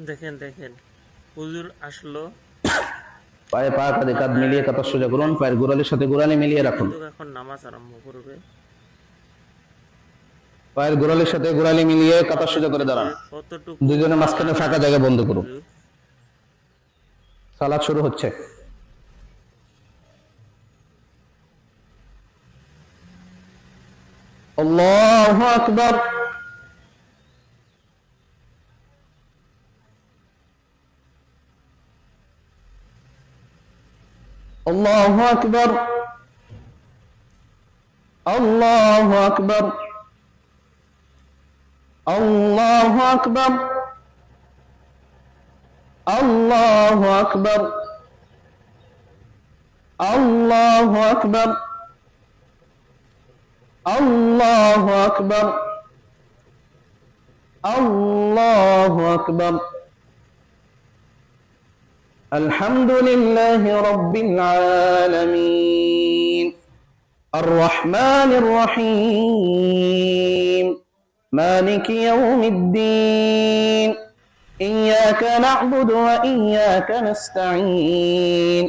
দেখেন দেখেন হুজুর আসলো, পায়ে পা কাঁধে কাঁধ মিলিয়ে কাতার সোজা করুন, পায়ের গোড়ালির সাথে গোড়ালি মিলিয়ে রাখুন। কিন্তু এখন নামাজ আরম্ভ করবে। পায়ের গোড়ালির সাথে গোড়ালি মিলিয়ে কাতার আমাদের সোজা করে থেকে দাঁড়ান। কতটুকু দুজনের মাঝখানে ফাঁকা জায়গা বন্ধ করুন। হুজুর? সালাত শুরু হচ্ছে। আল্লাহু আকবার। আল্লাহু আকবার। আল্লাহু আকবার। আল্লাহু আকবার। আল্লাহু আকবার। আল্লাহু আকবার। আল্লাহু আকবার। আল্লাহু আকবার। আলহামদুলিল্লাহি রাব্বিল আলামিন আর রহমানির রহিম মালিকি ইয়াউমিদ্দিন ইয়্যাকা না'বুদু ওয়া ইয়্যাকা নাস্তাঈন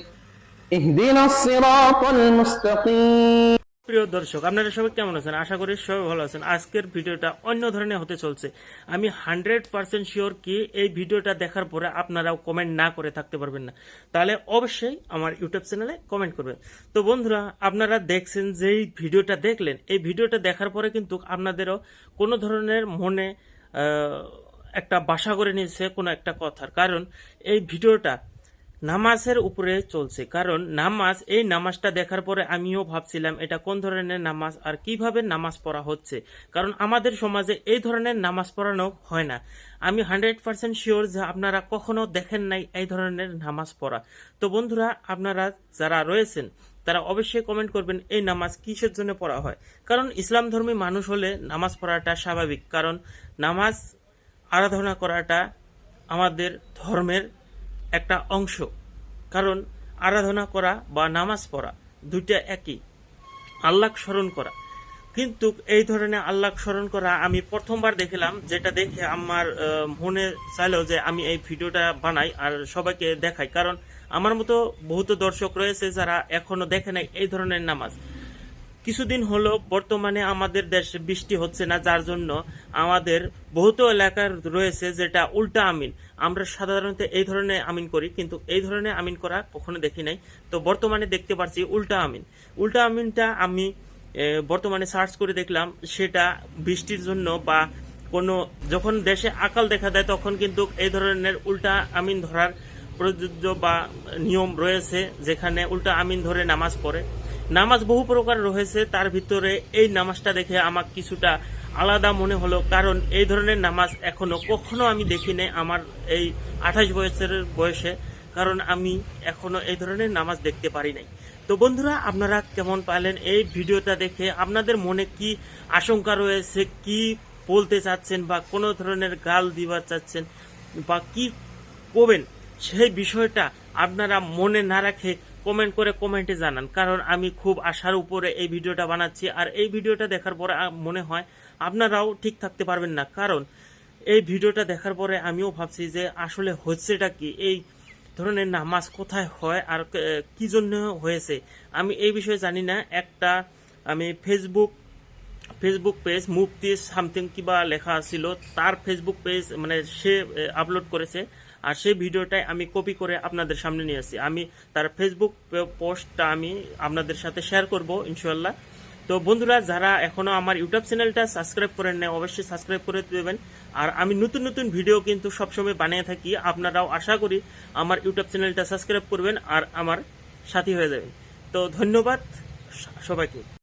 ইহদিনাস সিরাতাল মুস্তাকিম। প্রিয় দর্শক, আপনারা সবাই কেমন আছেন? আশা করি সবাই ভালো আছেন। আজকের ভিডিওটা অন্য ধরনের হতে চলছে। আমি 100% শিওর কি এই ভিডিওটা দেখার পরে আপনারাও কমেন্ট না করে থাকতে পারবেন না। তাহলে অবশ্যই আমার ইউটিউব চ্যানেলে কমেন্ট করবেন। তো বন্ধুরা, আপনারা দেখছেন যে এই ভিডিওটা দেখলেন, এই ভিডিওটা দেখার পরে কিন্তু আপনাদেরও কোনো ধরনের মনে একটা বাসা করে নিয়েছে কোনো একটা কথার, কারণ এই ভিডিওটা নামাজের উপরে চলছে। কারণ নামাজ, এই নামাজটা দেখার পরে আমিও ভাবছিলাম এটা কোন ধরনের নামাজ আর কিভাবে নামাজ পড়া হচ্ছে, কারণ আমাদের সমাজে এই ধরনের নামাজ পড়ানো হয় না। আমি 100% শিওর যে আপনারা কখনো দেখেন নাই এই ধরনের নামাজ পড়া। তো বন্ধুরা, আপনারা যারা রয়েছেন তারা অবশ্যই কমেন্ট করবেন এই নামাজ কিসের জন্য পড়া হয়। কারণ ইসলাম ধর্মী মানুষ হলে নামাজ পড়াটা স্বাভাবিক, কারণ নামাজ আরাধনা করাটা আমাদের ধর্মের একটা অংশ। কারণ আরাধনা করা বা নামাজ পড়া দুইটা একই, আল্লাহ স্মরণ করা। কিন্তু এই ধরনের আল্লাহ স্মরণ করা আমি প্রথমবার দেখলাম, যেটা দেখে আমার মনে চাইলো যে আমি এই ভিডিওটা বানাই আর সবাইকে দেখাই। কারণ আমার মতো বহুত দর্শক রয়েছে যারা এখনো দেখে নাই এই ধরনের নামাজ। কিছুদিন হলো বর্তমানে আমাদের দেশে বৃষ্টি হচ্ছে না, যার জন্য আমাদের বহুত এলাকার রয়েছে যেটা উল্টা আমিন। আমরা সাধারণত এই ধরনের আমিন করি, কিন্তু এই ধরনের আমিন করা কখনো দেখি নাই। তো বর্তমানে দেখতে পাচ্ছি উল্টা আমিন। উল্টা আমিনটা আমি বর্তমানে সার্চ করে দেখলাম, সেটা বৃষ্টির জন্য বা কোনো যখন দেশে আকাল দেখা দেয় তখন কিন্তু এই ধরনের উল্টা আমিন ধরার প্রযোজ্য বা নিয়ম রয়েছে, যেখানে উল্টা আমিন ধরে নামাজ পড়ে। নামাজ বহু প্রকার রয়েছে, তার ভিতরে এই নামাজটা দেখে আমার কিছুটা আলাদা মনে হলো, কারণ এই ধরনের নামাজ এখনো কখনো আমি দেখি নাই আমার এই 28 বছরের বয়সে। কারণ আমি এখনো এই ধরনের নামাজ দেখতে পারি নাই। তো বন্ধুরা, আপনারা কেমন পাইলেন এই ভিডিওটা দেখে? আপনাদের মনে কি আশঙ্কা রয়েছে, কি বলতে চাচ্ছেন বা কোনো ধরনের গাল দিবার চাচ্ছেন বা কি করবেন, সেই বিষয়টা আপনারা মনে না রাখে কমেন্ট করে কমেন্টে জানান। কারণ আমি খুব আশার উপরে এই ভিডিওটা বানাচ্ছি, আর এই ভিডিওটা দেখার পরে মনে হয় আপনারাও ঠিক থাকতে পারবেন না। কারণ এই ভিডিওটা দেখার পরে আমিও ভাবছি যে আসলে হচ্ছেটা কি, এই ধরনের নামাজ কোথায় হয় আর কি জন্য হয়েছে আমি এই বিষয়ে জানি না। একটা আমি ফেসবুক পেজ মুফতি সামথিং কিবা লেখা ছিল, তার ফেসবুক পেজ মানে সে আপলোড করেছে, আর সেই ভিডিওটাই আমি কপি করে আপনাদের সামনে নিয়ে আসছি। আমি তার ফেসবুক পোস্টটা আমি আপনাদের সাথে শেয়ার করব ইনশাল্লাহ। তো বন্ধুরা, যারা এখনো আমার ইউটিউব চ্যানেলটা সাবস্ক্রাইব করেন না, অবশ্যই সাবস্ক্রাইব করে দেবেন। আর আমি নতুন নতুন ভিডিও কিন্তু সবসময় বানিয়ে থাকি, আপনারাও আশা করি আমার ইউটিউব চ্যানেলটা সাবস্ক্রাইব করবেন আর আমার সাথী হয়ে যাবেন। তো ধন্যবাদ সবাইকে।